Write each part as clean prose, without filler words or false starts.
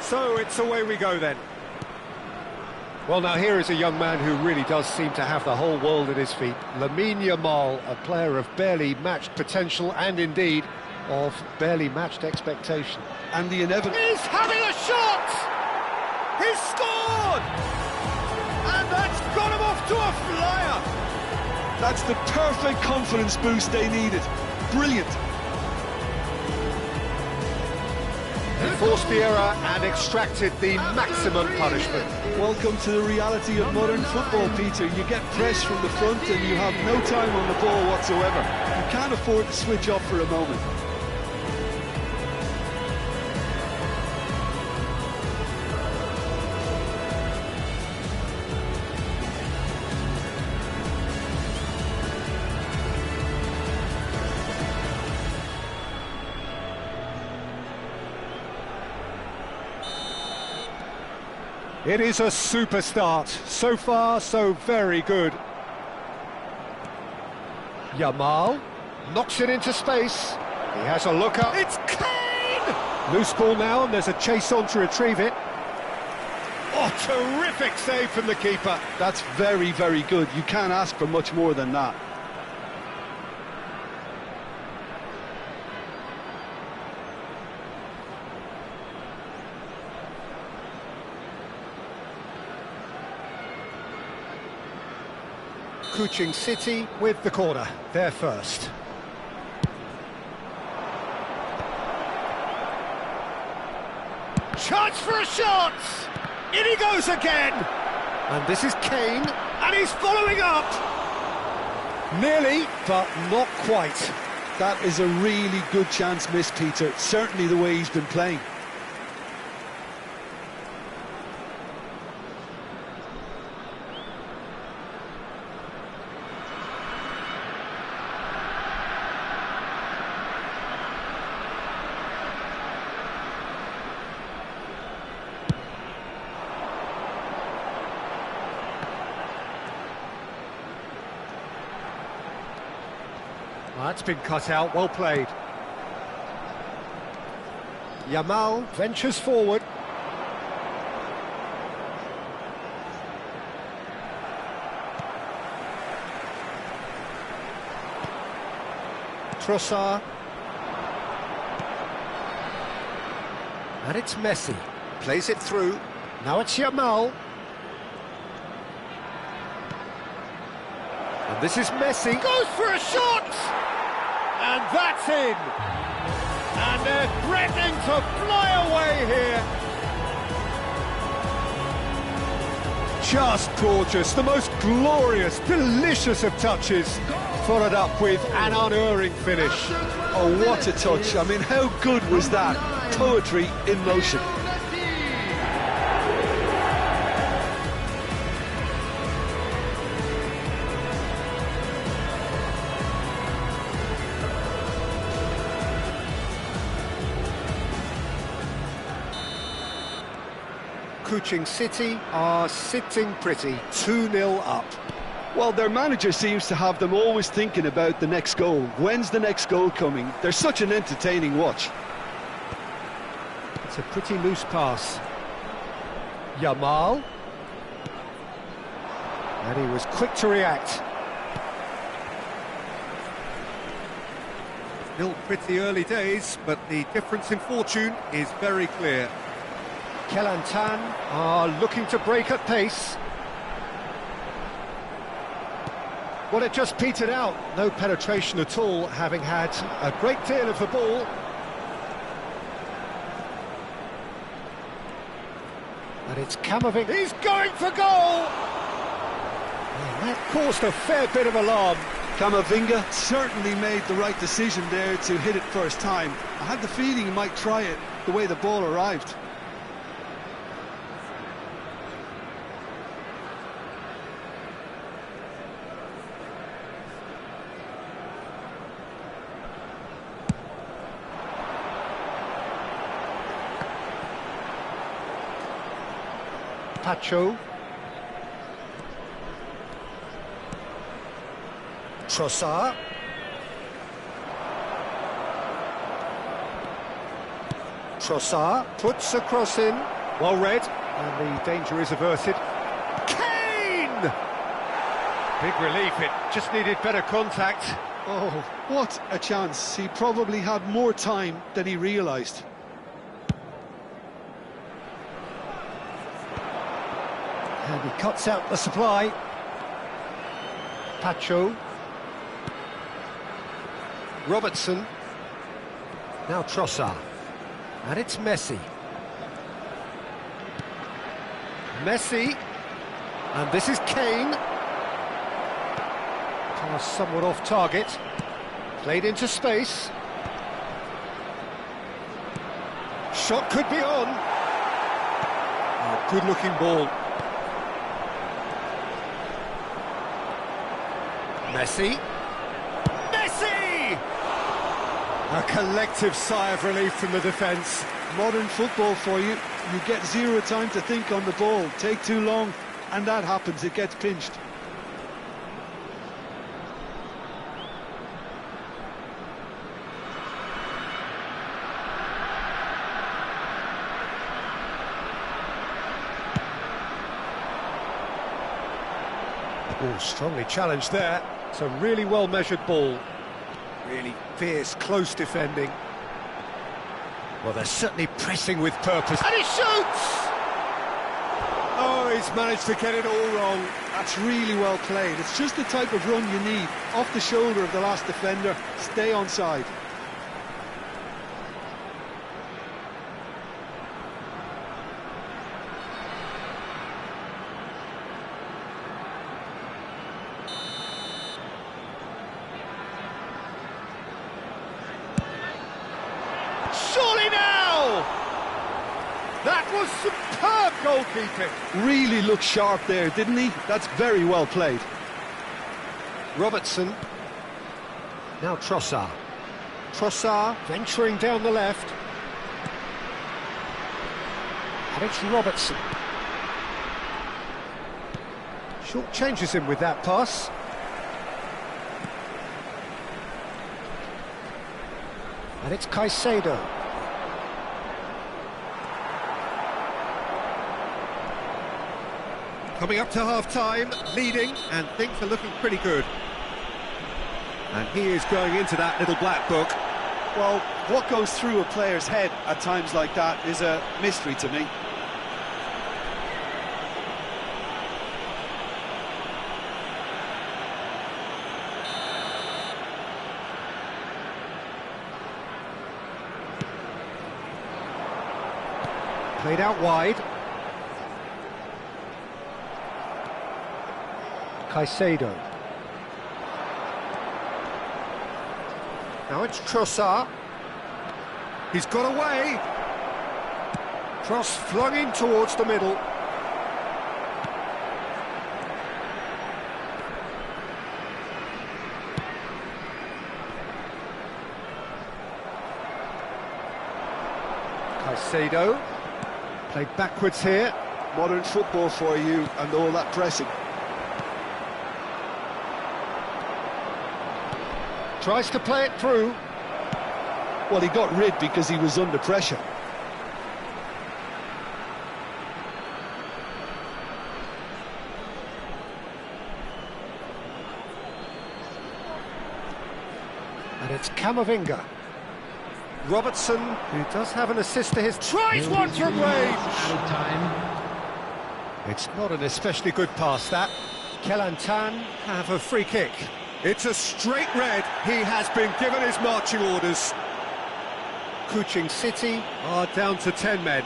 So it's away we go then. Well, now here is a young man who really does seem to have the whole world at his feet. Lamine Yamal, a player of barely matched potential and indeed of barely matched expectation. And the inevitable... He's having a shot! He's scored! And that's got him off to a flyer! That's the perfect confidence boost they needed. Brilliant. He forced the error and extracted the maximum punishment. Welcome to the reality of modern football, Peter. You get pressed from the front and you have no time on the ball whatsoever. You can't afford to switch off for a moment. It is a super start. So far, so very good. Yamal knocks it into space. He has a look up. It's Kane! Loose ball now, and there's a chase on to retrieve it. Oh, terrific save from the keeper. That's very, very good. You can't ask for much more than that. KUC City with the corner, there first. Chance for a shot! In he goes again! And this is Kane, And he's following up! nearly, but not quite. That is a really good chance missed, Peter. Certainly the way he's been playing. That's been cut out, well played. Yamal ventures forward. Trossard. And it's Messi. Plays it through. Now it's Yamal. And this is Messi. Goes for a shot! And that's in! And they're threatening to fly away here! Just gorgeous, the most glorious, delicious of touches. Followed up with an unerring finish. Oh, what a touch. I mean, how good was that? Poetry in motion. KUC City are sitting pretty, 2-0 up. Well, their manager seems to have them always thinking about the next goal. When's the next goal coming? They're such an entertaining watch. It's a pretty loose pass. Yamal. And he was quick to react. Still pretty early days, but the difference in fortune is very clear. Kelantan are looking to break at pace. Well, it just petered out. No penetration at all, having had a great deal of the ball. And it's Kamavinga. He's going for goal! And that caused a fair bit of alarm. Kamavinga certainly made the right decision there to hit it first time. I had the feeling he might try it the way the ball arrived. Pacho. Trossard. Trossard puts a cross in. Well read, and the danger is averted. Kane! Big relief, it just needed better contact. Oh, what a chance. He probably had more time than he realised. And he cuts out the supply. Pacho. Robertson. Now Trossard. And it's Messi. Messi. And this is Kane. Pass somewhat off target. Played into space. Shot could be on. Oh, good-looking ball. Messi. Messi! A collective sigh of relief from the defence. Modern football for you. You get zero time to think on the ball. Take too long, and that happens. It gets pinched. Oh, strongly challenged there. It's a really well-measured ball. Really fierce, close defending. Well, they're certainly pressing with purpose. And he shoots! Oh, he's managed to get it all wrong. That's really well played. It's just the type of run you need. Off the shoulder of the last defender. Stay onside. Surely now! That was superb goalkeeping. Really looked sharp there, didn't he? That's very well played. Robertson. Now Trossard. Trossard venturing down the left. And it's Robertson. Short changes him with that pass. And it's Caicedo. Coming up to half-time, leading, and things are looking pretty good. And he is going into that little black book. Well, what goes through a player's head at times like that is a mystery to me. Played out wide. Caicedo. Now it's Trossard. He's got away. Cross flung in towards the middle. Caicedo. Played backwards here. Modern football for you and all that pressing. Tries to play it through. Well, he got rid because he was under pressure. And it's Camavinga. Robertson, who does have an assist to his... Tries one from range! It's not an especially good pass, that. Kelantan have a free kick. It's a straight red. He has been given his marching orders. Kuching City are down to 10 men.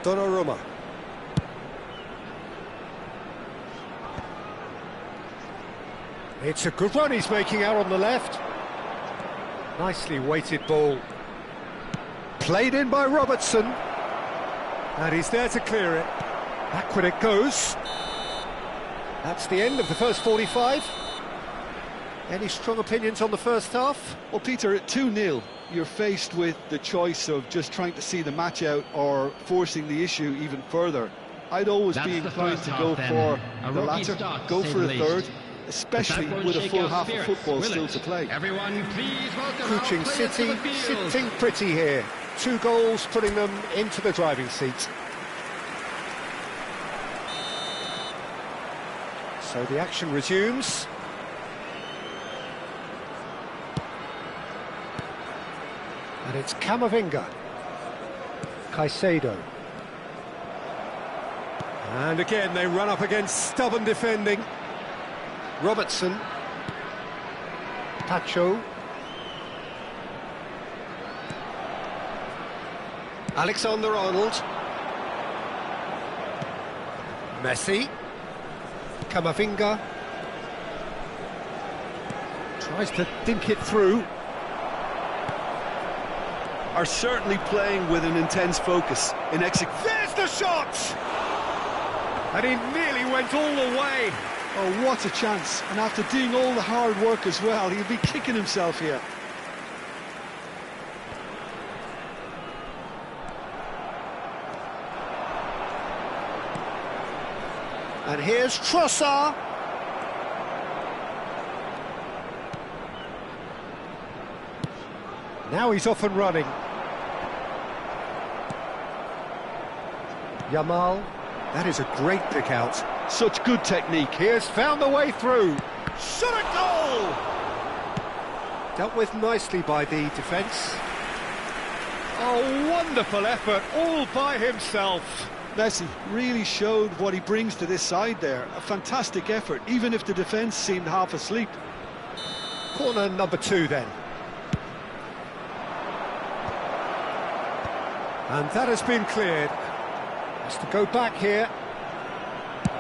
Donnarumma. It's a good run he's making out on the left. Nicely weighted ball. Played in by Robertson. And he's there to clear it. Backward it goes. That's the end of the first 45. Any strong opinions on the first half? Well, Peter, at 2-0, you're faced with the choice of just trying to see the match out or forcing the issue even further. I'd always be inclined to go for the latter, go for a third, especially with a full half of football still to play. Everyone, please welcome Coaching City sitting pretty here. 2 goals putting them into the driving seat. So the action resumes. And it's Camavinga. Caicedo. And again they run up against stubborn defending. Robertson. Pacho. Alexander-Arnold. Messi. Camavinga. Tries to dink it through. Are certainly playing with an intense focus in execution. There's the shot! And he nearly went all the way. Oh, what a chance. And after doing all the hard work as well, he'll be kicking himself here. And here's Trossard. Now he's off and running. Yamal. That is a great pick out. Such good technique. He has found the way through. Shot a goal! Dealt with nicely by the defence. Oh, wonderful effort, all by himself. Messi really showed what he brings to this side there. A fantastic effort, even if the defence seemed half asleep. Corner number 2 then. And that has been cleared. Has to go back here.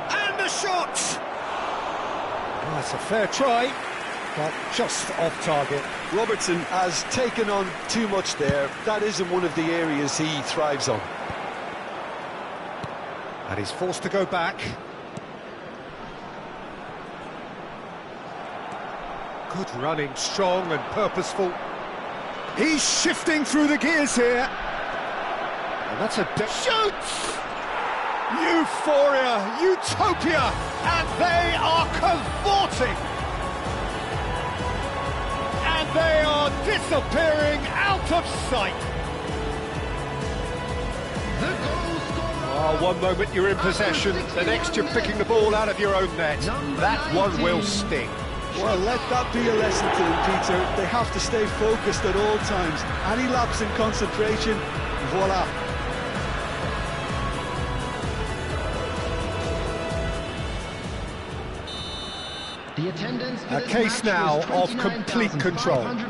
And the shot! Oh, that's a fair try, but just off target. Robertson has taken on too much there. That isn't one of the areas he thrives on. And he's forced to go back. Good running, strong and purposeful. He's shifting through the gears here. And that's a... Shoots! Euphoria, utopia, and they are cavorting. And they are disappearing out of sight. Oh, one moment you're in possession, the next you're picking the ball out of your own net. That one will sting. Well, let that be a lesson to them, Peter. They have to stay focused at all times. Any lapse in concentration, voila. The attendance A case now of complete control. And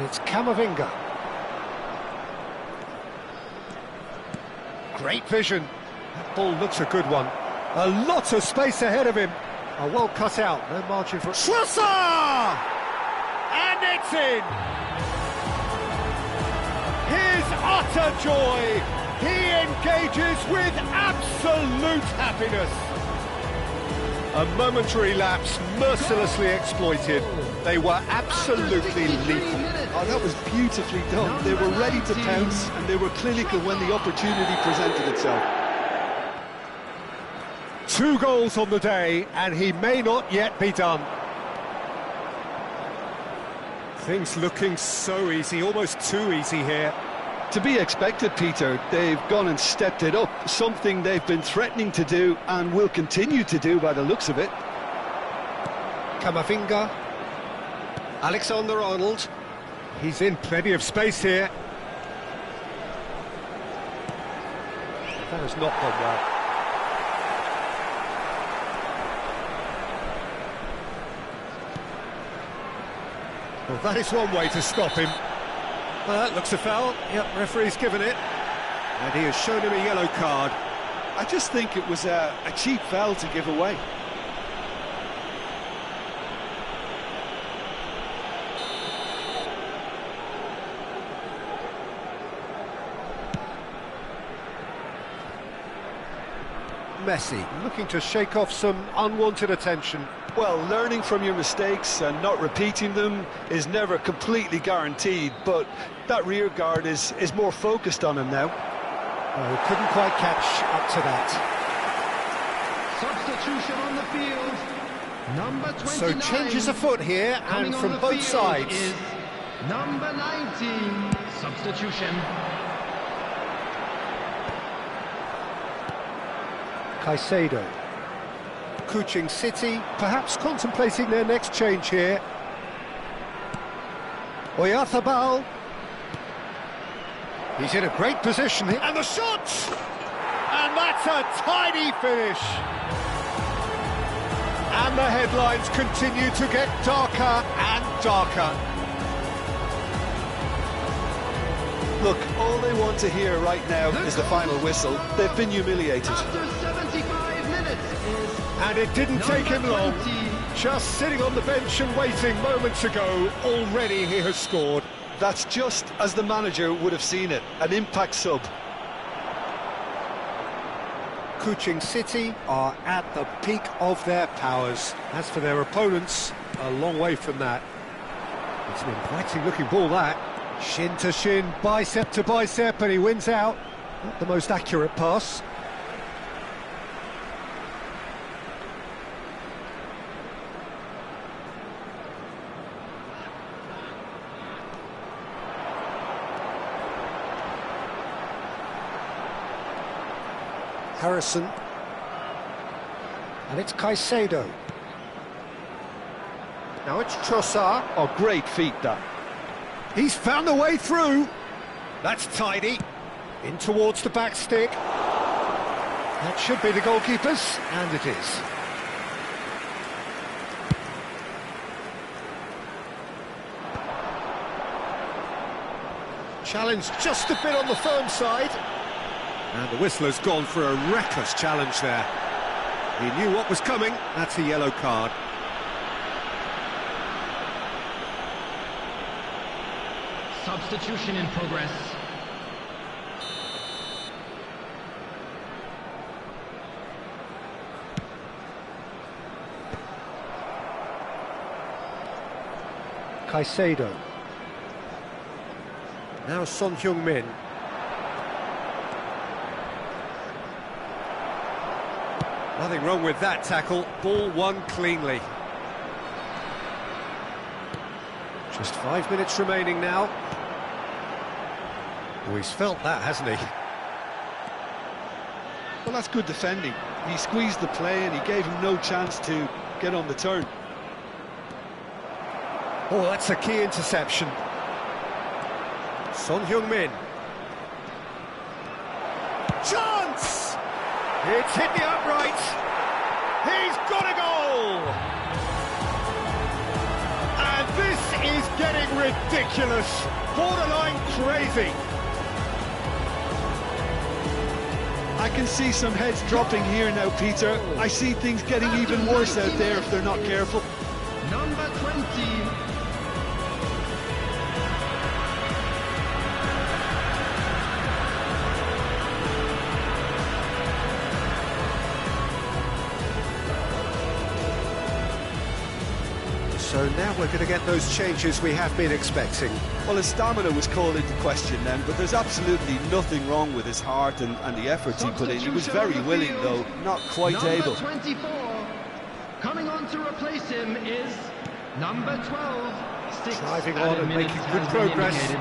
it's Camavinga. Great vision. That ball looks a good one. A lot of space ahead of him. A well cut out, no margin for... Trossard! And it's in! His utter joy! He engages with absolute happiness! A momentary lapse, mercilessly exploited. They were absolutely lethal. Oh, that was beautifully done. They were ready to pounce, and they were clinical when the opportunity presented itself. 2 goals on the day, and he may not yet be done. Things looking so easy, almost too easy here. To be expected, Peter. They've gone and stepped it up, something they've been threatening to do and will continue to do by the looks of it. Camavinga. Alexander-Arnold. He's in plenty of space here. That has not gone well. Well, that is one way to stop him. Well, that looks a foul. Yep, referee's given it. And he has shown him a yellow card. I just think it was a cheap foul to give away. Messi, looking to shake off some unwanted attention. Well, learning from your mistakes and not repeating them is never completely guaranteed, but that rear guard is more focused on him now. Oh, couldn't quite catch up to that. Substitution on the field. Number 29. So changes afoot here, and from both sides. Is number 19. Substitution. Caicedo. Kuching City, perhaps contemplating their next change here. Oyarzabal. He's in a great position here. And the shot! And that's a tidy finish. And the headlines continue to get darker and darker. Look, all they want to hear right now is the final whistle. They've been humiliated. After 75 minutes is And it didn't take him long. 20. Just sitting on the bench and waiting moments ago, already he has scored. That's just as the manager would have seen it, an impact sub. Kuching City are at the peak of their powers. As for their opponents, a long way from that. It's an inviting looking ball, that. Shin to shin, bicep to bicep, and he wins out. Not the most accurate pass. Harrison, and it's Caicedo. Now it's Trossard. Oh, great feat, that. He's found a way through. That's tidy. In towards the back stick. That should be the goalkeeper's, and it is. Challenge just a bit on the firm side. And the whistler's gone for a reckless challenge there. He knew what was coming. That's a yellow card. Substitution in progress. Caicedo. Now Son Heung-min. Nothing wrong with that tackle. Ball won cleanly. Just 5 minutes remaining now. Oh, he's felt that, hasn't he? Well, that's good defending. He squeezed the play and he gave him no chance to get on the turn. Oh, that's a key interception. Son Heung-min. Chance! It's hit the upright. He's got a goal! And this is getting ridiculous. Borderline crazy. I can see some heads dropping here now, Peter. I see things getting even worse out there if they're not careful. Number 20. So now we're going to get those changes we have been expecting. Well, his stamina was called into question then, but there's absolutely nothing wrong with his heart and the efforts he put in. He was very willing, though, not quite able. Number 24. Coming on to replace him is number 12. Driving on and making good progress.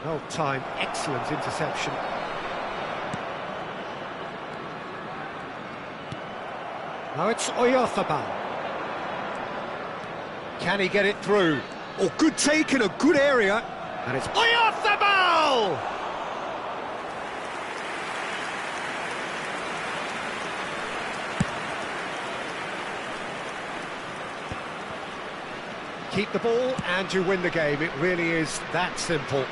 Well timed, excellent interception. Now it's Oyarzabal. Can he get it through? Oh, good take in a good area. And it's Oyarzabal! Keep the ball and you win the game. It really is that simple.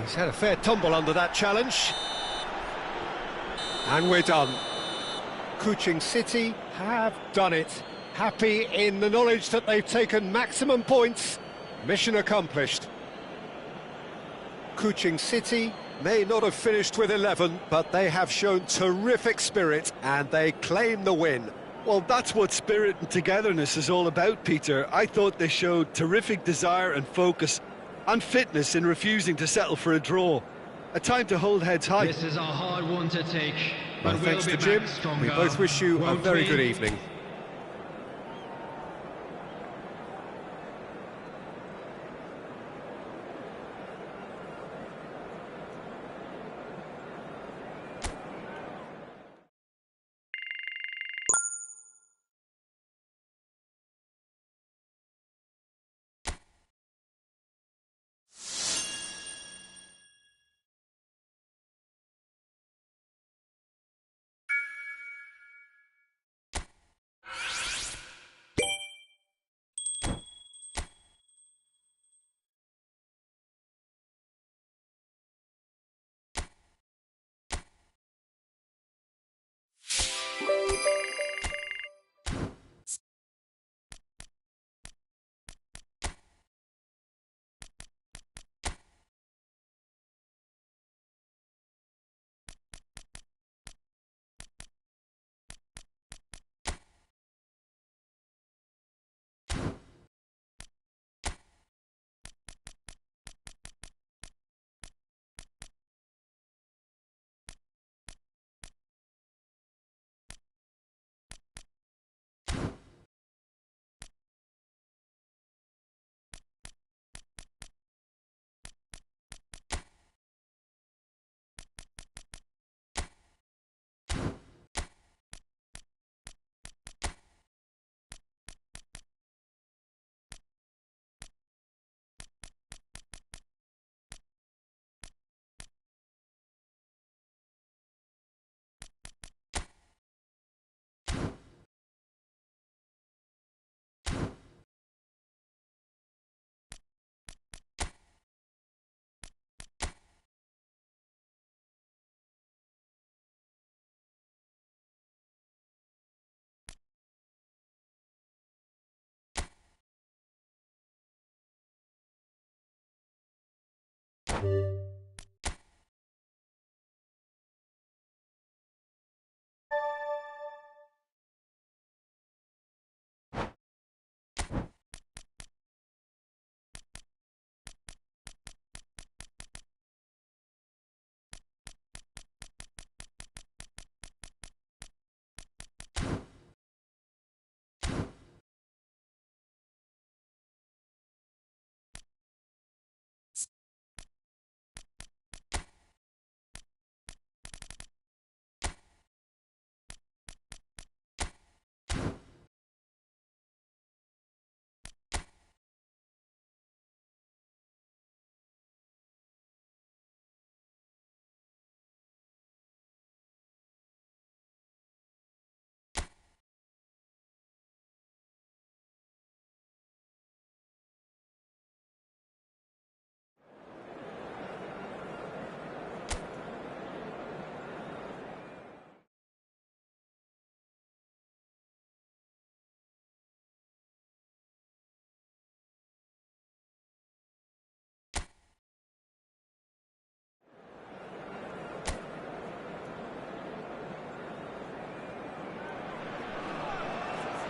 He's had a fair tumble under that challenge. And we're done. Kuching City have done it. happy in the knowledge that they've taken maximum points. Mission accomplished. Kuching City may not have finished with 11, but they have shown terrific spirit and they claim the win. Well, that's what spirit and togetherness is all about, Peter. I thought they showed terrific desire and focus and fitness in refusing to settle for a draw. A time to hold heads high. This is a hard one to take, but Well, thanks to Jim. We both wish you a very good evening.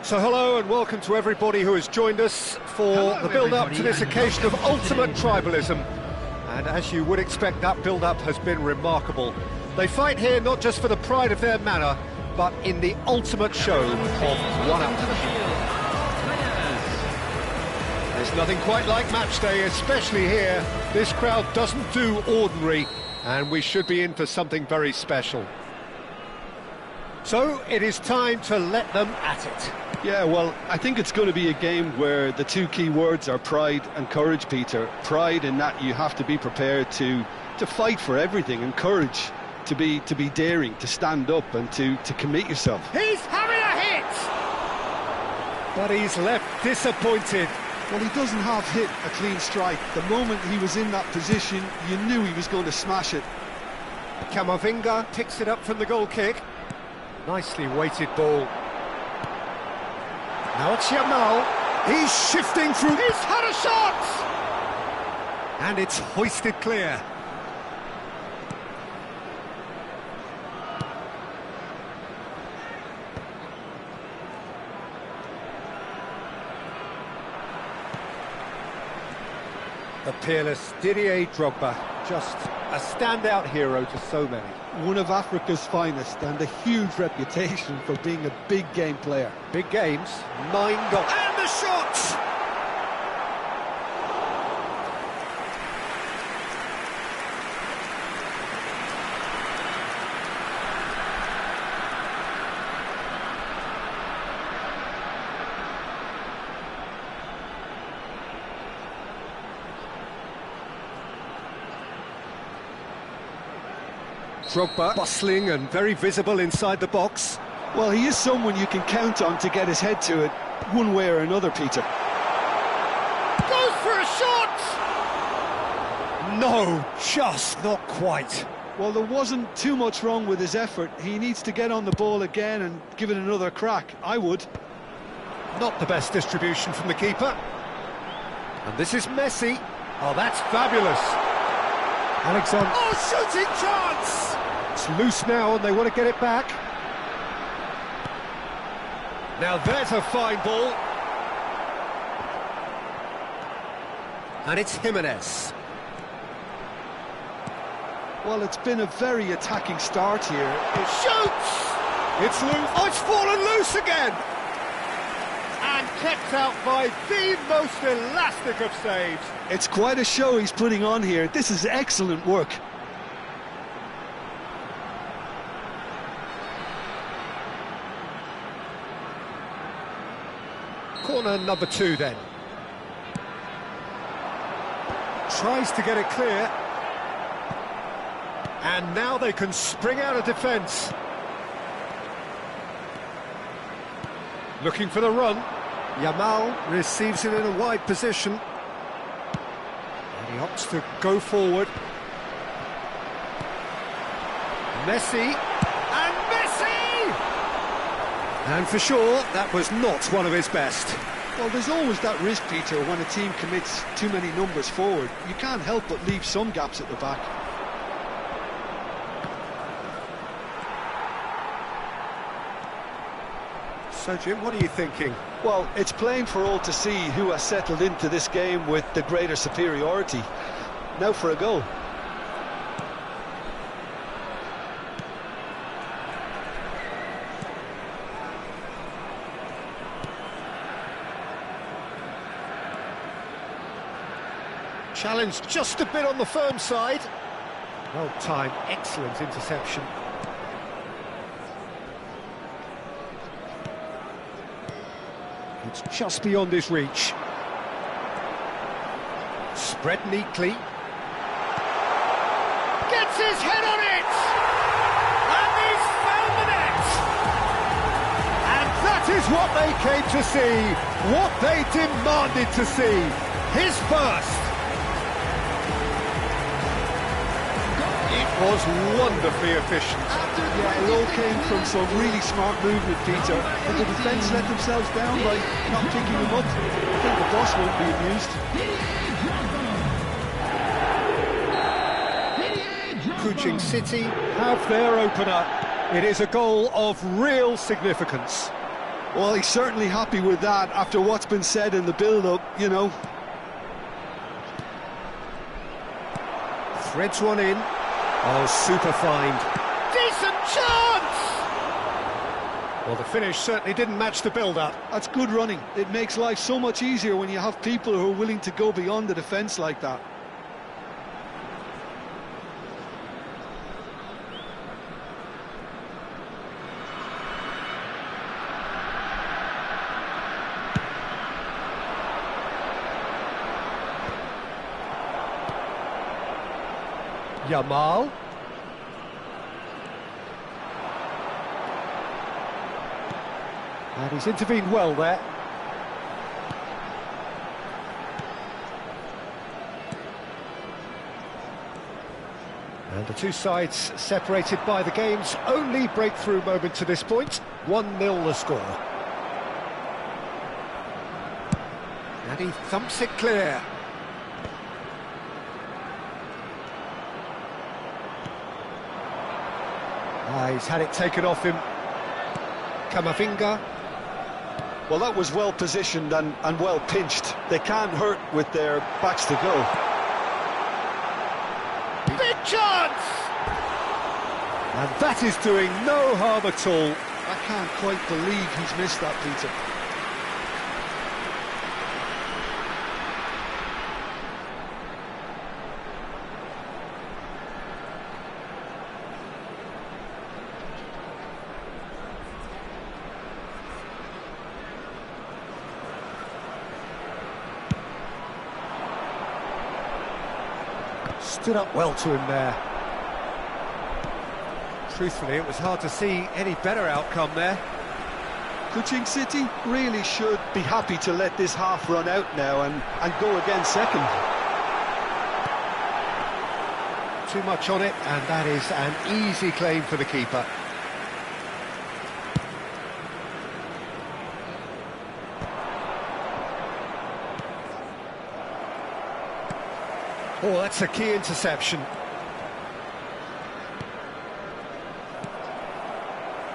So hello and welcome to everybody who has joined us for the build-up to this occasion of ultimate tribalism. And as you would expect, that build-up has been remarkable. They fight here not just for the pride of their manor, but in the ultimate show of one-up. There's nothing quite like match day, especially here. This crowd doesn't do ordinary, and we should be in for something very special. So it is time to let them at it. Yeah, well, I think it's going to be a game where the two key words are pride and courage, Peter. Pride in that you have to be prepared to fight for everything, and courage to be daring, to stand up and to commit yourself. He's having a hit! But he's left disappointed. Well, he doesn't have hit a clean strike. The moment he was in that position, you knew he was going to smash it. Camavinga picks it up from the goal kick. Nicely weighted ball. Now it's Yamal. He's shifting through. He's had a shot! And it's hoisted clear. The peerless Didier Drogba, just a standout hero to so many. One of Africa's finest and a huge reputation for being a big game player. Big games, 9 goals. And the shots! Drogba, bustling and very visible inside the box. Well, he is someone you can count on to get his head to it, one way or another, Peter. Goes for a shot! No, just not quite. Well, there wasn't too much wrong with his effort. He needs to get on the ball again and give it another crack. I would. Not the best distribution from the keeper. And this is Messi. Oh, that's fabulous. Alexander. Oh, shooting chance! It's loose now and they want to get it back. Now there's a fine ball. And it's Jimenez. Well, it's been a very attacking start here. It shoots! It's loose. Oh, it's fallen loose again! And kept out by the most elastic of saves. It's quite a show he's putting on here. This is excellent work. Corner number 2 then. Tries to get it clear. And now they can spring out of defence. Looking for the run. Yamal receives it in a wide position. And he opts to go forward. Messi. And Messi! And for sure, that was not one of his best. Well, there's always that risk, Peter, when a team commits too many numbers forward. You can't help but leave some gaps at the back. So, Jim, what are you thinking? Well, it's plain for all to see who has settled into this game with the greater superiority. Now for a goal. Challenge just a bit on the firm side. Well timed, excellent interception. It's just beyond his reach. Spread neatly. Gets his head on it! And he's found the net! And that is what they came to see, what they demanded to see. His first. It was wonderfully efficient. Yeah, it all came from some really smart movement, Peter. Did the defence let themselves down by not picking him up? I think the boss won't be amused. Kuching City have their opener. It is a goal of real significance. Well, he's certainly happy with that after what's been said in the build-up, you know. Threads one in. Oh, super find. Decent chance! Well, the finish certainly didn't match the build-up. That's good running. It makes life so much easier when you have people who are willing to go beyond the defence like that. Yamal. And he's intervened well there. And the two sides separated by the game's only breakthrough moment to this point. 1-0 the score. And he thumps it clear. He's had it taken off him. Kamavinga. Well, that was well positioned and well pinched. They can't hurt with their backs to go. Big chance! And that is doing no harm at all. I can't quite believe he's missed that, Peter. Stood up well to him there. Truthfully, it was hard to see any better outcome there. KUC City really should be happy to let this half run out now and go again second. Too much on it, and that is an easy claim for the keeper. Oh, that's a key interception.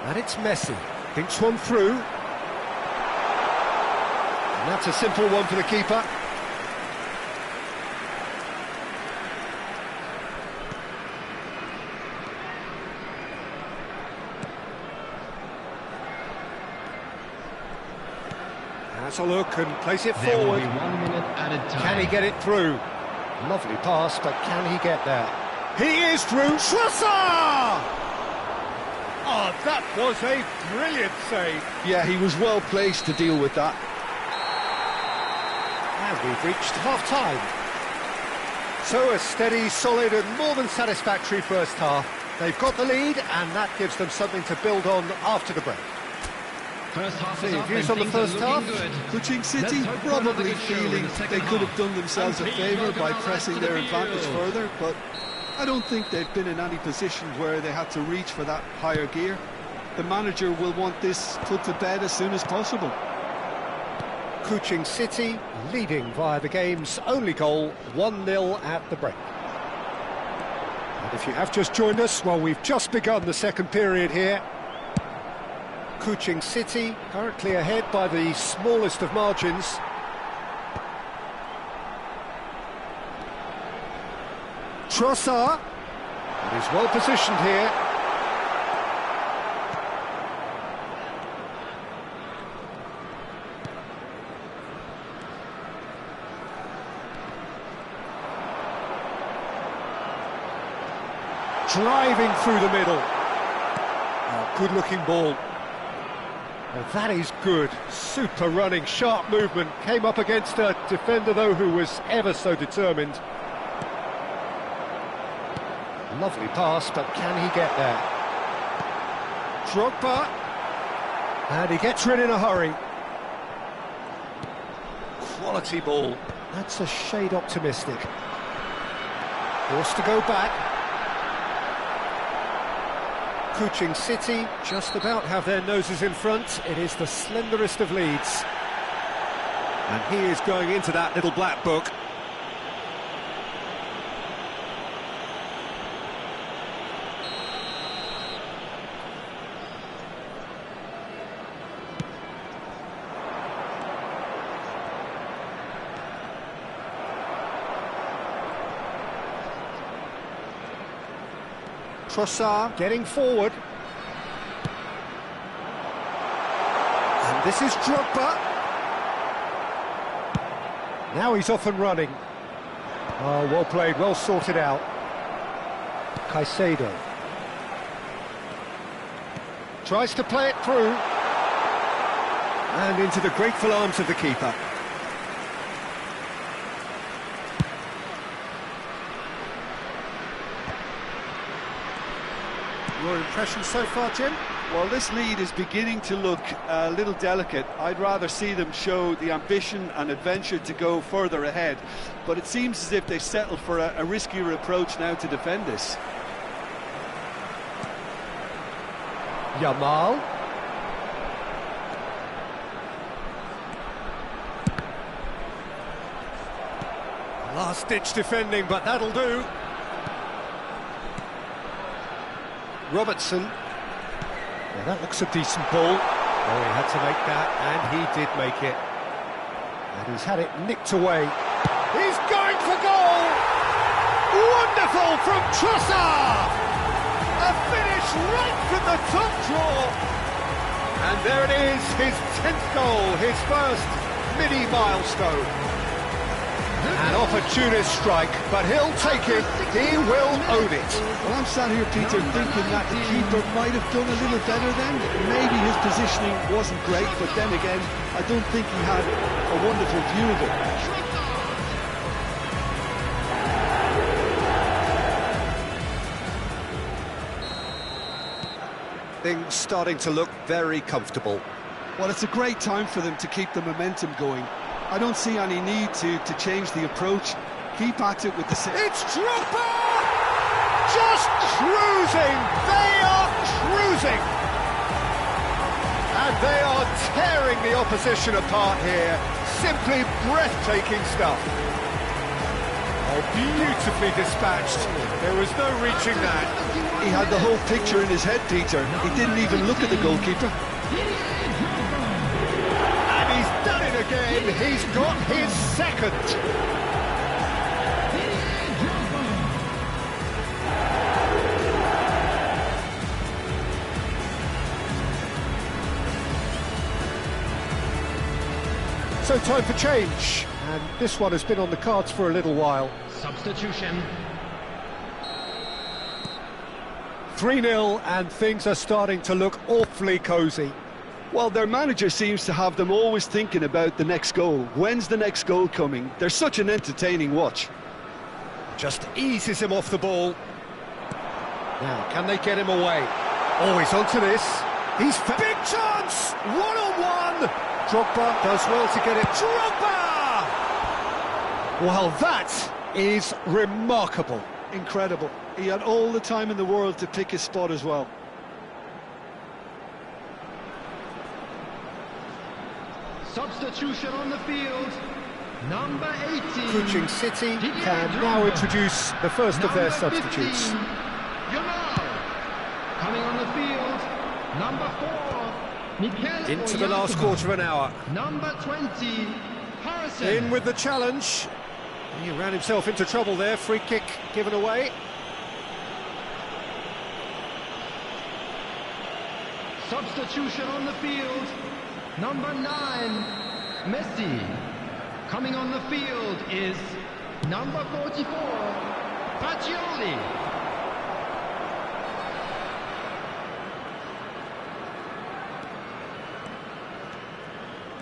And it's Messi. Thinks one through. And that's a simple one for the keeper. Has a look and plays it There will forward. be 1 minute added time. Can he get it through? Lovely pass, but can he get there? He is through. Trossard! Oh, that was a brilliant save. Yeah, he was well placed to deal with that. And we've reached half-time. So a steady, solid and more than satisfactory first half. They've got the lead and that gives them something to build on after the break. First half is See, up views and on the things are first half? looking good. KUC City Let's hope for another probably good show in feeling the second they could have half. done themselves a And please favour welcome by our pressing lads to their the advantage field. further, but I don't think they've been in any position where they had to reach for that higher gear. The manager will want this put to bed as soon as possible. KUC City leading via the game's only goal, 1-0 at the break. And if you have just joined us, well, we've just begun the second period here. KUC City currently ahead by the smallest of margins. Trossard, and he's well positioned here. Driving through the middle. Oh, good-looking ball. Well, that is good. Super running, sharp movement. Came up against a defender, though, who was ever so determined. Lovely pass, but can he get there? Drogba. And he gets rid in a hurry. Quality ball. That's a shade optimistic. Forced to go back. KUC City just about have their noses in front. It is the slenderest of leads. And he is going into that little black book. Trossard getting forward. And this is Drogba. Now he's off and running. Oh, well played, well sorted out. Caicedo. Tries to play it through. And into the grateful arms of the keeper. Your impression so far, Jim? Well, this lead is beginning to look a little delicate. I'd rather see them show the ambition and adventure to go further ahead. But it seems as if they settle for a riskier approach now to defend this. Yamal. Last-ditch defending, but that'll do. Robertson. Yeah, that looks a decent ball. Oh, he had to make that, and he did make it. And he's had it nicked away. He's going for goal! Wonderful from Trossard! A finish right from the top draw. And there it is, his 10th goal, his first mini milestone. An opportunist strike, but he'll take it, he will own it. Well, I'm sat here, Peter, thinking that the keeper might have done a little better then. Maybe his positioning wasn't great, but then again, I don't think he had a wonderful view of it. Things starting to look very comfortable. Well, it's a great time for them to keep the momentum going. I don't see any need to change the approach. Keep at it with the... It's Drogba! Just cruising! They are cruising! And they are tearing the opposition apart here. Simply breathtaking stuff. Oh, beautifully dispatched. There was no reaching that. He had the whole picture in his head, Peter. He didn't even look at the goalkeeper. And he's done it again. He's got his second. So time for change, and this one has been on the cards for a little while. Substitution. 3-0, and things are starting to look awfully cosy. Well, their manager seems to have them always thinking about the next goal. When's the next goal coming? They're such an entertaining watch. Just eases him off the ball. Now, can they get him away? Oh, he's onto this. He's... Big chance! One-on-one! Drogba does well to get it. Drogba! Well, that is remarkable. Incredible. He had all the time in the world to pick his spot as well. Substitution on the field. Number 18. KUC City can now introduce the first of their substitutes. Coming on the field. Number 4. Into the last quarter of an hour. Number 20. Harrison. In with the challenge. He ran himself into trouble there. Free kick given away. Substitution on the field. Number 9. Messi. Coming on the field is number 44. Pacioli.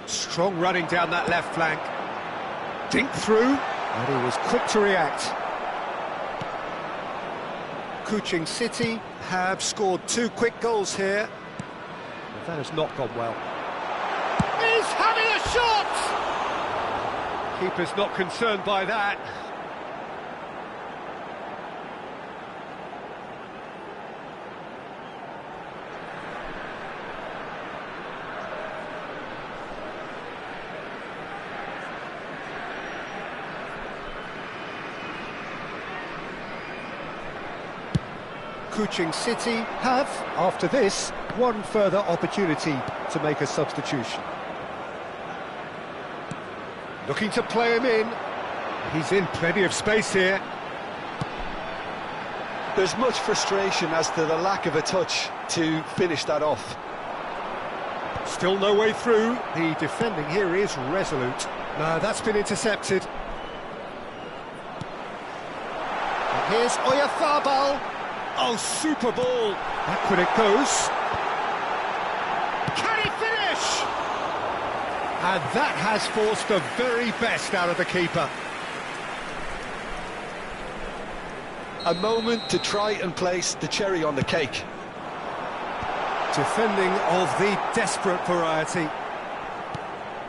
Strong running down that left flank. Dink through, and he was quick to react. KUC City have scored 2 quick goals here. But that has not gone well. He's having a shot! Keeper's not concerned by that. KUC City have, after this, one further opportunity to make a substitution. Looking to play him in. He's in plenty of space here. There's much frustration as to the lack of a touch to finish that off. Still no way through. The defending here is resolute. No, that's been intercepted. And here's Oyarzabal. Oh, super ball. Back when it goes. Can he finish? And that has forced the very best out of the keeper. A moment to try and place the cherry on the cake. Defending of the desperate variety.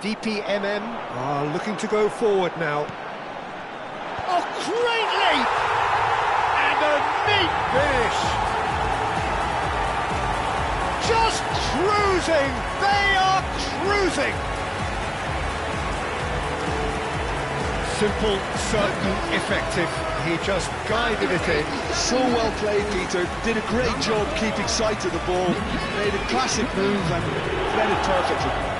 DPMM are looking to go forward now. Oh, great leap! And a neat finish. Just cruising. They are cruising. Simple, certain, effective. He just guided it in. So well played, Peter. Did a great job keeping sight of the ball. Made a classic move and read it perfectly.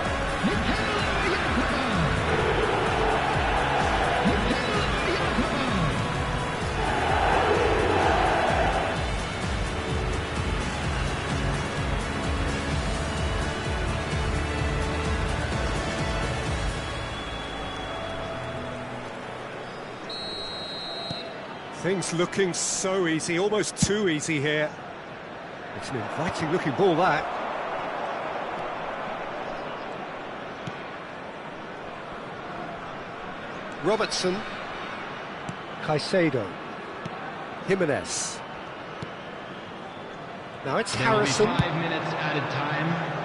Things looking so easy, almost too easy here. It's an inviting looking ball, that. Robertson. Caicedo. Jimenez. Now it's Harrison. 5 minutes added time.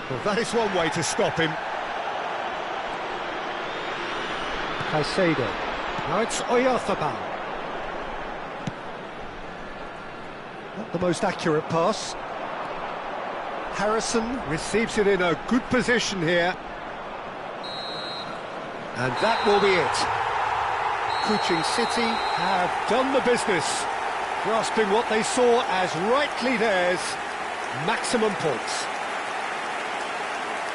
Well, that is one way to stop him. Caicedo. Now it's Oyarzabal. Not the most accurate pass. Harrison receives it in a good position here. And that will be it. KUC City have done the business, grasping what they saw as rightly theirs, maximum points.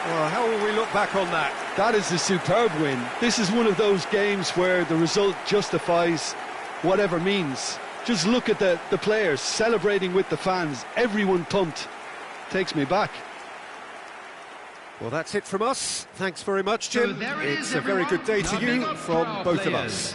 Well, how will we look back on that? That is a superb win. This is one of those games where the result justifies whatever means. Just look at the players celebrating with the fans. Everyone pumped. Takes me back. Well, that's it from us. Thanks very much, Jim. It's a very good day to you from both of us.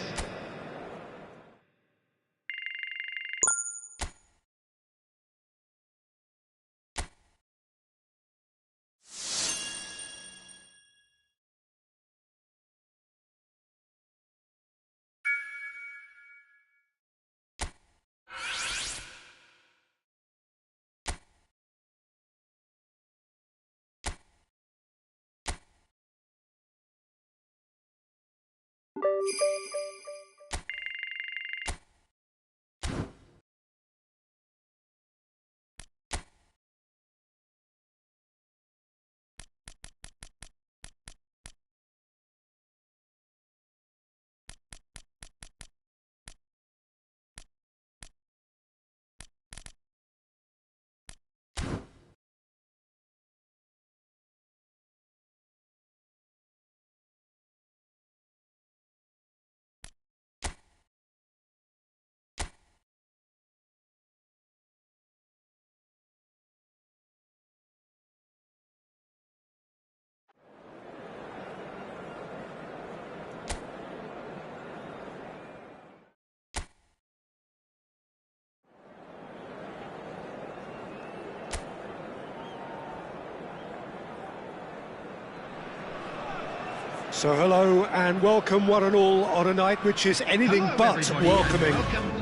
So hello and welcome one and all on a night which is anything but welcoming.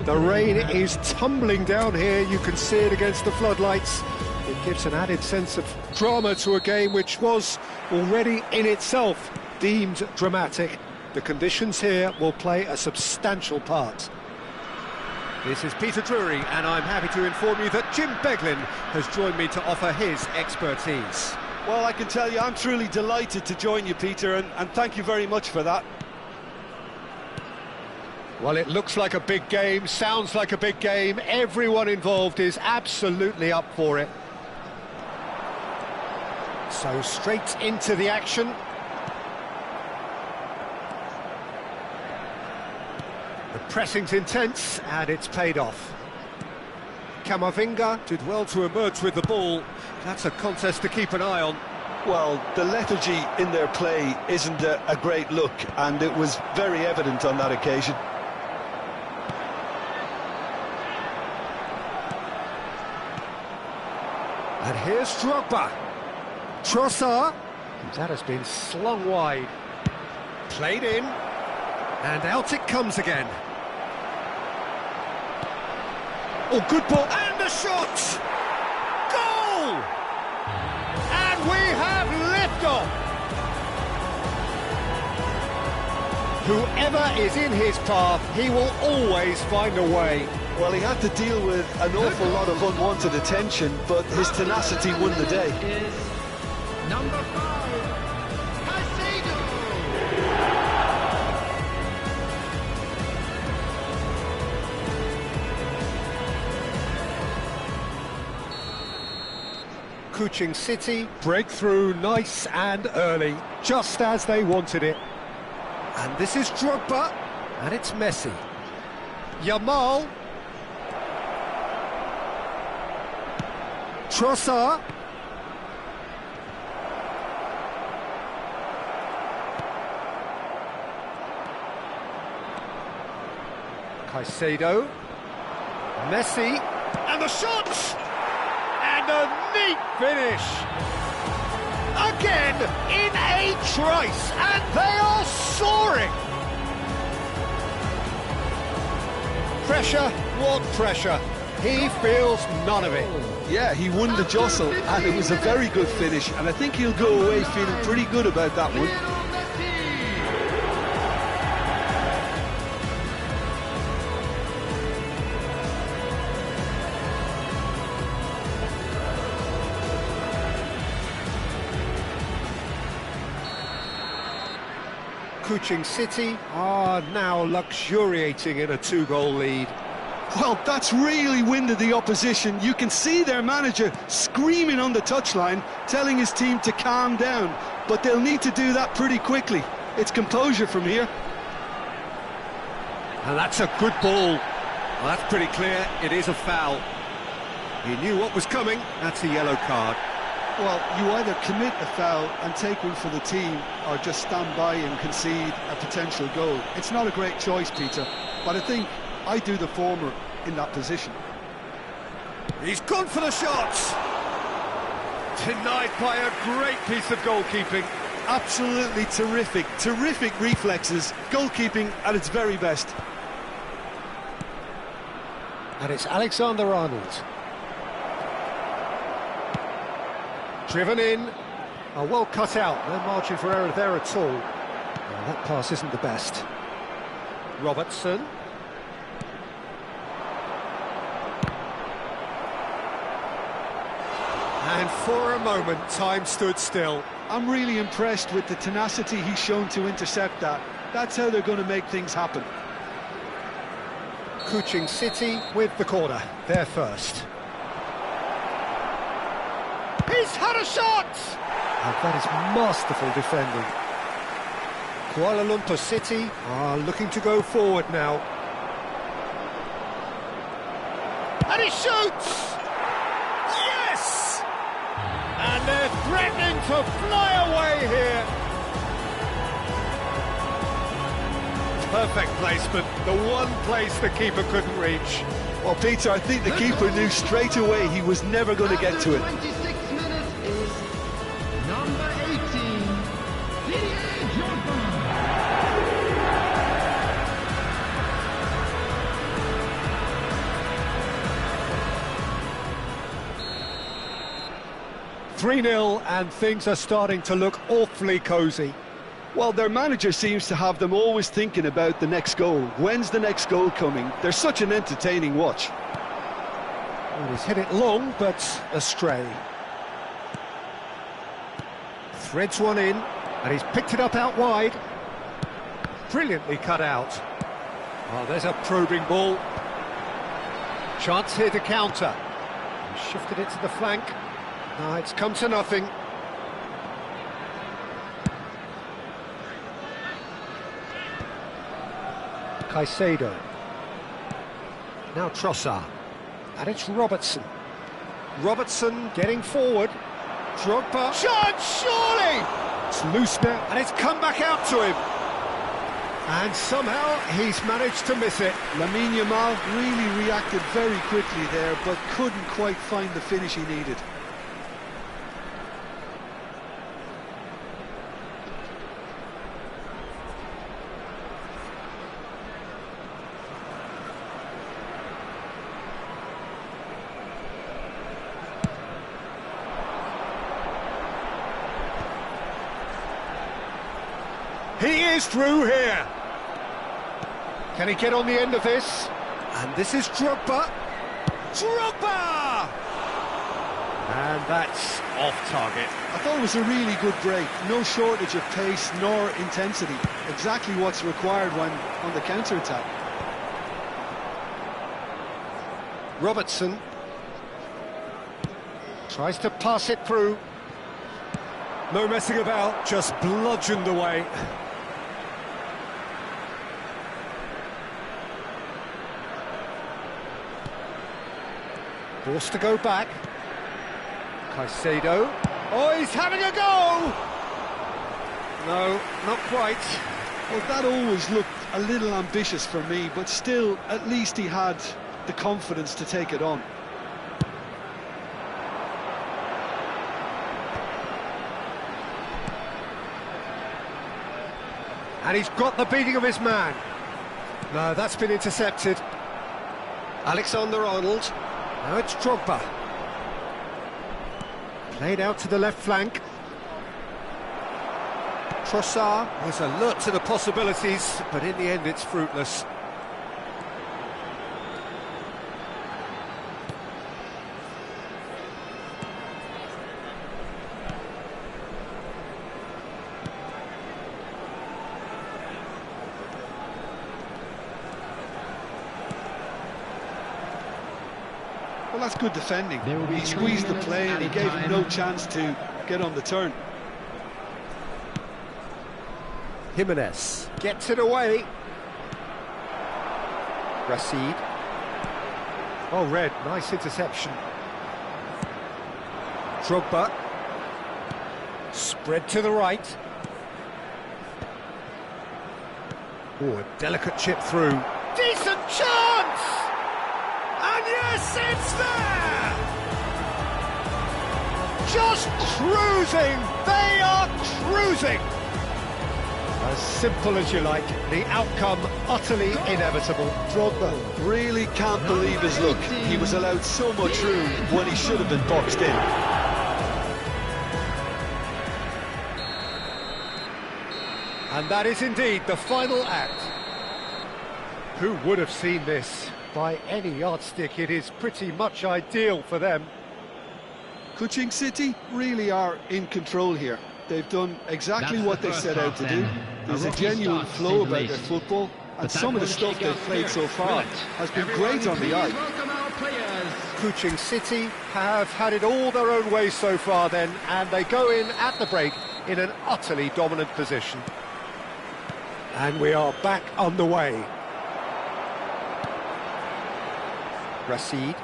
The rain is tumbling down here, you can see it against the floodlights. It gives an added sense of drama to a game which was already in itself deemed dramatic. The conditions here will play a substantial part. This is Peter Drury and I'm happy to inform you that Jim Beglin has joined me to offer his expertise. Well, I can tell you I'm truly delighted to join you, Peter, and thank you very much for that. Well, it looks like a big game, sounds like a big game. Everyone involved is absolutely up for it. So straight into the action. The pressing's intense and it's paid off. Camavinga did well to emerge with the ball. That's a contest to keep an eye on. Well, the lethargy in their play isn't a great look, and it was very evident on that occasion. And here's Drogba. Trossard. That has been slung wide. Played in. And out it comes again. Oh, good ball. And the shot! Goal! And we have liftoff! Whoever is in his path, he will always find a way. Well, he had to deal with an awful lot of unwanted attention, but his tenacity won the day. Is number 5, Caicedo. KUC City, breakthrough nice and early, just as they wanted it. And this is Drogba, and it's Messi. Yamal. Trossard. Caicedo. Messi. And the shots! And a neat finish! Again, in a trice, and they are soaring! Pressure, what pressure? He feels none of it. Yeah, he won the jostle, and it was a very good finish, and I think he'll go away feeling pretty good about that one. KUC City are now luxuriating in a 2-goal lead. Well, that's really winded the opposition. You can see their manager screaming on the touchline, telling his team to calm down, but they'll need to do that pretty quickly. It's composure from here. And that's a good ball. Well, that's pretty clear, it is a foul. He knew what was coming, that's a yellow card. Well, you either commit a foul and take one for the team, or just stand by and concede a potential goal. It's not a great choice, Peter, but I think I do the former in that position. He's gone for the shots. Denied by a great piece of goalkeeping. Absolutely terrific, terrific reflexes, goalkeeping at its very best. And it's Alexander-Arnold. Driven in. Oh, well cut out. No margin for error there at all. Oh, that pass isn't the best. Robertson. And for a moment, time stood still. I'm really impressed with the tenacity he's shown to intercept that. That's how they're going to make things happen. KUC City with the corner. They're first. He's had a shot! And that is masterful defending. Kuala Lumpur City are looking to go forward now. And he shoots! Yes! And they're threatening to fly away here. Perfect placement, the one place the keeper couldn't reach. Well, Peter, I think the keeper knew straight away he was never going to get to it. 26 minutes is number 18, Didier Drogba. 3-0 and things are starting to look awfully cosy. Well, their manager seems to have them always thinking about the next goal. When's the next goal coming? They're such an entertaining watch. Well, he's hit it long, but astray. Threads one in, and he's picked it up out wide. Brilliantly cut out. Oh, there's a probing ball. Chance here to counter. He shifted it to the flank. No, it's come to nothing. Caicedo. Now Trossard. And it's Robertson. Robertson getting forward. Drogba. Shot, surely! It's loose now, and it's come back out to him. And somehow he's managed to miss it. Lamine Yamal really reacted very quickly there, but couldn't quite find the finish he needed. He is through here. Can he get on the end of this? And this is Drogba. Drogba! And that's off target. I thought it was a really good break. No shortage of pace nor intensity. Exactly what's required when on the counter-attack. Robertson tries to pass it through. No messing about, just bludgeoned away. Forced to go back. Caicedo. Oh, he's having a go! No, not quite. Well, that always looked a little ambitious for me, but still, at least he had the confidence to take it on. And he's got the beating of his man. No, that's been intercepted. Alexander-Arnold. Now it's Drogba. Played out to the left flank. Trossard was alert to the possibilities, but in the end it's fruitless. Well, that's good defending. He squeezed the play and he gave him no chance to get on the turn. Jimenez gets it away. Rashid. Oh, Red, nice interception. Drogba. Spread to the right. Oh, a delicate chip through. Decent chance! And yes, it's there! Just cruising! They are cruising! As simple as you like, the outcome utterly inevitable. Drogba really can't believe his luck. He was allowed so much room when he should have been boxed in. And that is indeed the final act. Who would have seen this? By any yardstick, it is pretty much ideal for them. KUC City really are in control here. They've done exactly what they set out to do. There's a genuine flow about their football, and some of the stuff they've played so far has been great on the eye. KUC City have had it all their own way so far then, and they go in at the break in an utterly dominant position. And we are back underway. Rashid.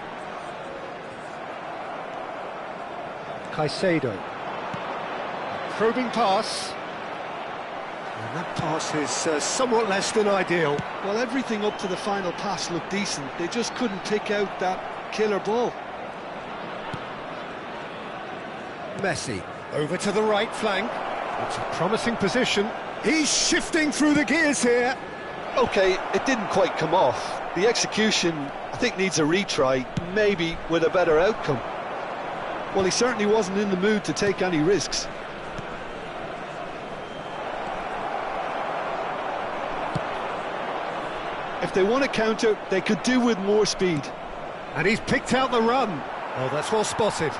Caicedo. Probing pass. And that pass is somewhat less than ideal. Well, everything up to the final pass looked decent. They just couldn't pick out that killer ball. Messi. Over to the right flank. It's a promising position. He's shifting through the gears here. OK, it didn't quite come off. The execution, I think, needs a retry, maybe with a better outcome. Well, he certainly wasn't in the mood to take any risks. If they want to counter, they could do with more speed. And he's picked out the run. Oh, that's well spotted.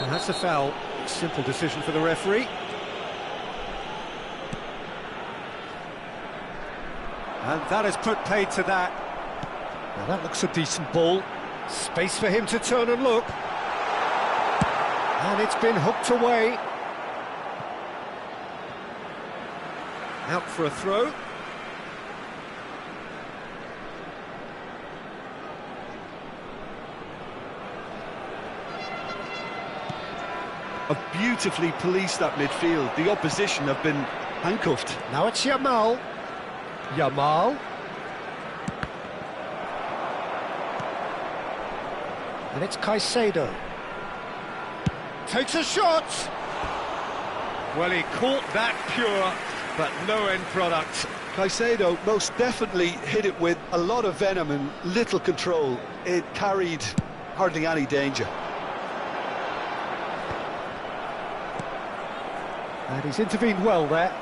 And that's a foul. Simple decision for the referee. And that has put paid to that. Now that looks a decent ball. Space for him to turn and look. And it's been hooked away. Out for a throw. Have beautifully policed that midfield. The opposition have been handcuffed. Now it's Yamal. Yamal. And it's Caicedo. Takes a shot. Well, he caught that pure, but no end product. Caicedo most definitely hit it with a lot of venom and little control. It carried hardly any danger. And he's intervened well there.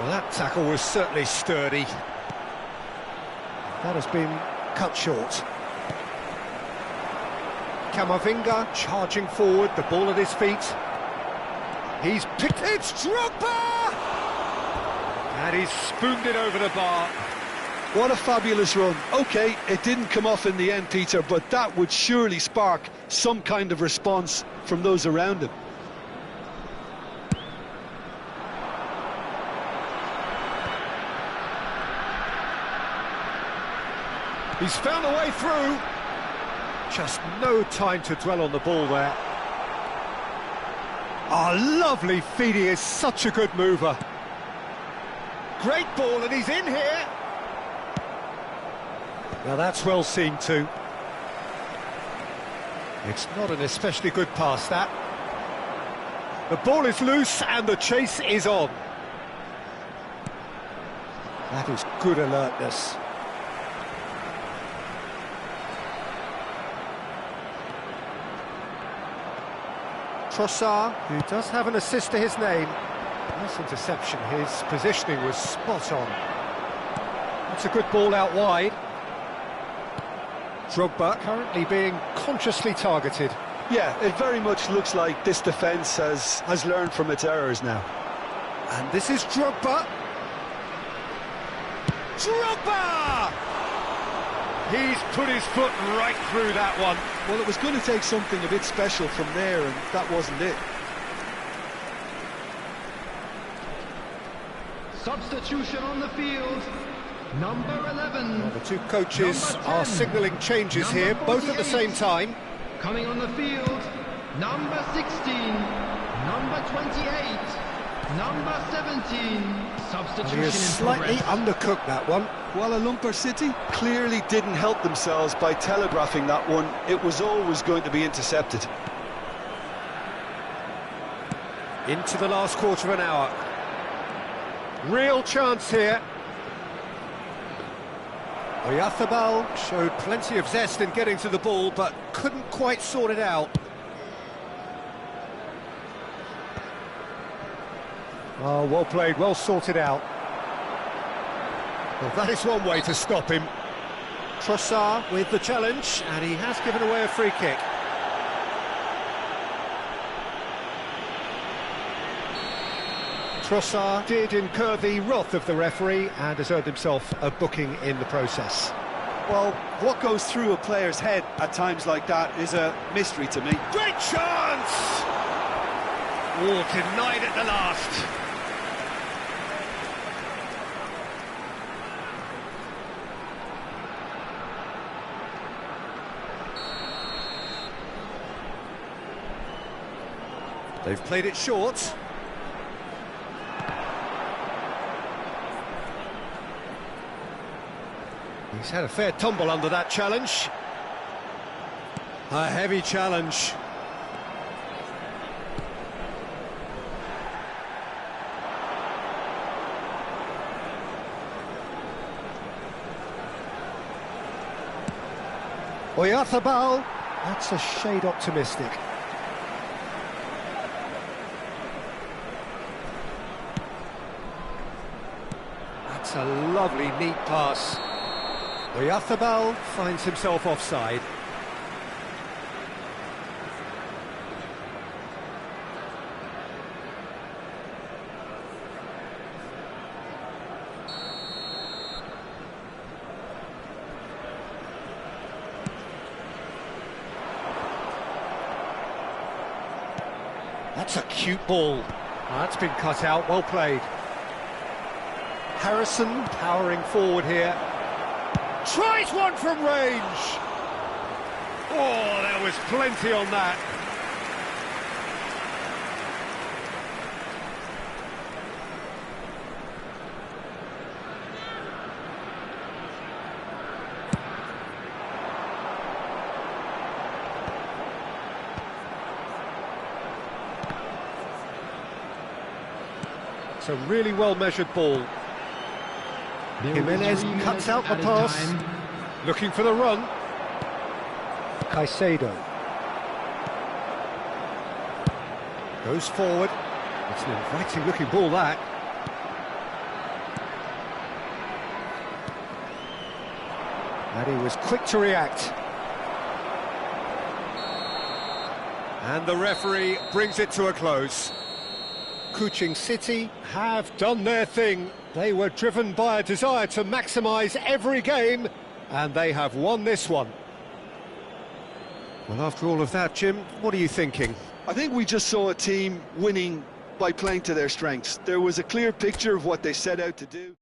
Well, that tackle was certainly sturdy. That has been cut short. Camavinga charging forward, the ball at his feet. He's picked it, it's Drogba! And he's spooned it over the bar. What a fabulous run. OK, it didn't come off in the end, Peter, but that would surely spark some kind of response from those around him. He's found a way through. Just no time to dwell on the ball there. Oh, lovely feed, he is such a good mover. Great ball, and he's in here. Now that's well seen too. It's not an especially good pass, that. The ball is loose and the chase is on. That is good alertness. Trossard, who does have an assist to his name. Nice interception, his positioning was spot on. That's a good ball out wide. Drogba currently being consciously targeted. Yeah, it very much looks like this defence has learned from its errors now. And this is Drogba. Drogba! He's put his foot right through that one. Well, it was going to take something a bit special from there, and that wasn't it. Substitution on the field. Number 11. Well, the two coaches are signalling changes here, both at the same time. Coming on the field, number 16, number 28, number 17. Substitution He is slightly undercooked, that one. Well, Lumper City clearly didn't help themselves by telegraphing that one. It was always going to be intercepted. Into the last quarter of an hour. Real chance here. Oyarzabal showed plenty of zest in getting to the ball, but couldn't quite sort it out. Oh, well played, well sorted out. Well, that is one way to stop him. Trossard with the challenge, and he has given away a free kick. Trossard did incur the wrath of the referee and has earned himself a booking in the process. Well, what goes through a player's head at times like that is a mystery to me. Great chance! Oh, denied at the last. They've played it short. He's had a fair tumble under that challenge. A heavy challenge. Oyarzabal, that's a shade optimistic. That's a lovely, neat pass. Oyarzabal finds himself offside. That's a cute ball. That's been cut out, well played. Harrison powering forward here. Tries one from range. Oh, there was plenty on that. It's a really well-measured ball. Jimenez cuts out the pass, looking for the run. Caicedo goes forward. It's an inviting looking ball, that. And he was quick to react. And the referee brings it to a close. Kuching City have done their thing. They were driven by a desire to maximise every game, and they have won this one. Well, after all of that, Jim, what are you thinking? I think we just saw a team winning by playing to their strengths. There was a clear picture of what they set out to do.